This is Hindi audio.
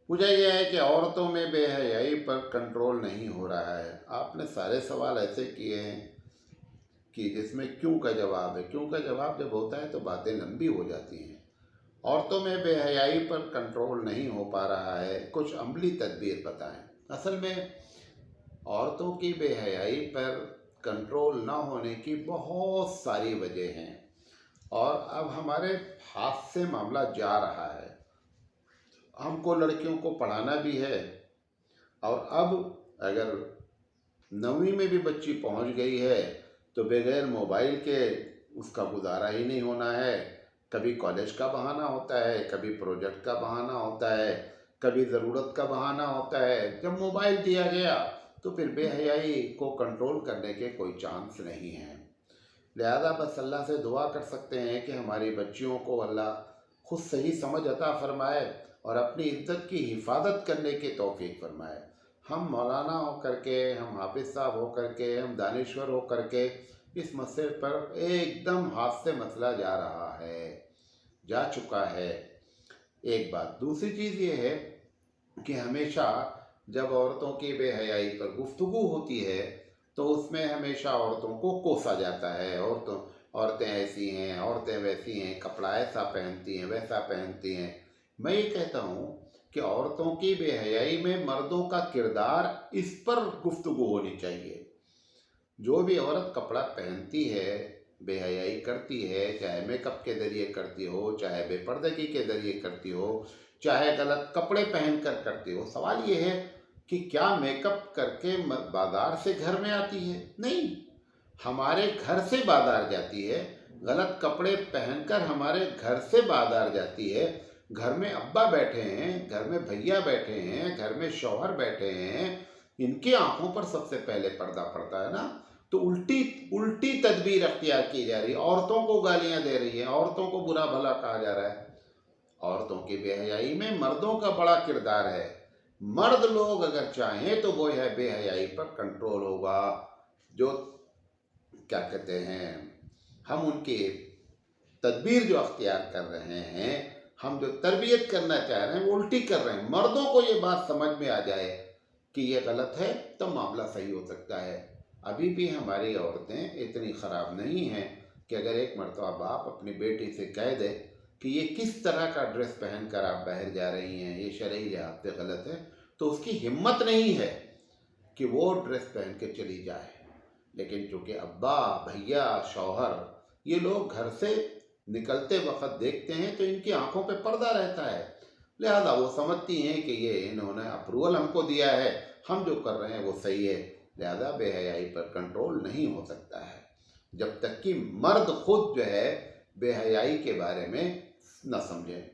पूछा गया है कि औरतों में बेहयाई पर कंट्रोल नहीं हो रहा है। आपने सारे सवाल ऐसे किए हैं कि जिसमें क्यों का जवाब है। क्यों का जवाब जब होता है तो बातें लंबी हो जाती हैं। औरतों में बेहयाई पर कंट्रोल नहीं हो पा रहा है, कुछ अमली तदबीर बताएं। असल में औरतों की बेहयाई पर कंट्रोल ना होने की बहुत सारी वजह हैं और अब हमारे हाथ से मामला जा रहा है। हमको लड़कियों को पढ़ाना भी है और अब अगर 9वीं में भी बच्ची पहुंच गई है तो बगैर मोबाइल के उसका गुजारा ही नहीं होना है। कभी कॉलेज का बहाना होता है, कभी प्रोजेक्ट का बहाना होता है, कभी ज़रूरत का बहाना होता है। जब मोबाइल दिया गया तो फिर बेहयाई को कंट्रोल करने के कोई चांस नहीं है। लिहाजा बस अल्लाह से दुआ कर सकते हैं कि हमारी बच्चियों को अल्लाह खुद सही समझ अता फरमाए और अपनी इज्जत की हिफाजत करने की तौफीक फरमाए। हम मौलाना हो करके, हम हाफिज़ साहब हो करके, हम दानिश्वर हो करके इस मसले पर एकदम हाथ से मसला जा रहा है, जा चुका है। एक बात। दूसरी चीज़ ये है कि हमेशा जब औरतों की बेहयाई पर गुफ्तगू होती है तो उसमें हमेशा औरतों को कोसा जाता है। औरतें ऐसी हैं, औरतें वैसी हैं, कपड़ा ऐसा पहनती हैं, वैसा पहनती हैं। मैं ये कहता हूँ कि औरतों की बेहयाई में मर्दों का किरदार, इस पर गुफ्तगू होनी चाहिए। जो भी औरत कपड़ा पहनती है, बेहयाई करती है, चाहे मेकअप के ज़रिए करती हो, चाहे बेपर्दगी के ज़रिए करती हो, चाहे गलत कपड़े पहनकर करती हो, सवाल ये है कि क्या मेकअप करके बाजार से घर में आती है? नहीं, हमारे घर से बाजार जाती है। गलत कपड़े पहनकर हमारे घर से बाजार जाती है। घर में अब्बा बैठे हैं, घर में भैया बैठे हैं, घर में शौहर बैठे हैं, इनकी आंखों पर सबसे पहले पर्दा पड़ता है ना। तो उल्टी उल्टी तदबीर अख्तियार की जा रही है, औरतों को गालियां दे रही है, औरतों को बुरा भला कहा जा रहा है। औरतों की बेहयाई में मर्दों का बड़ा किरदार है। मर्द लोग अगर चाहें तो वो है बेहयाई पर कंट्रोल होगा। जो क्या कहते हैं, हम उनकी तदबीर जो अख्तियार कर रहे हैं, हम जो तरबियत करना चाह रहे हैं वो उल्टी कर रहे हैं। मर्दों को ये बात समझ में आ जाए कि ये गलत है तो मामला सही हो सकता है। अभी भी हमारी औरतें इतनी ख़राब नहीं हैं कि अगर एक मरतबा बाप अपनी बेटी से कह दे कि ये किस तरह का ड्रेस पहन कर आप बाहर जा रही हैं, ये शरई लिहाज से गलत है, तो उसकी हिम्मत नहीं है कि वो ड्रेस पहन के चली जाए। लेकिन चूंकि अब्बा, भैया, शौहर ये लोग घर से निकलते वक्त देखते हैं तो इनकी आंखों पे पर्दा रहता है। लिहाजा वो समझती हैं कि ये इन्होंने अप्रूवल हमको दिया है, हम जो कर रहे हैं वो सही है। लिहाजा बेहयाई पर कंट्रोल नहीं हो सकता है जब तक कि मर्द खुद जो है बेहयाई के बारे में न समझें।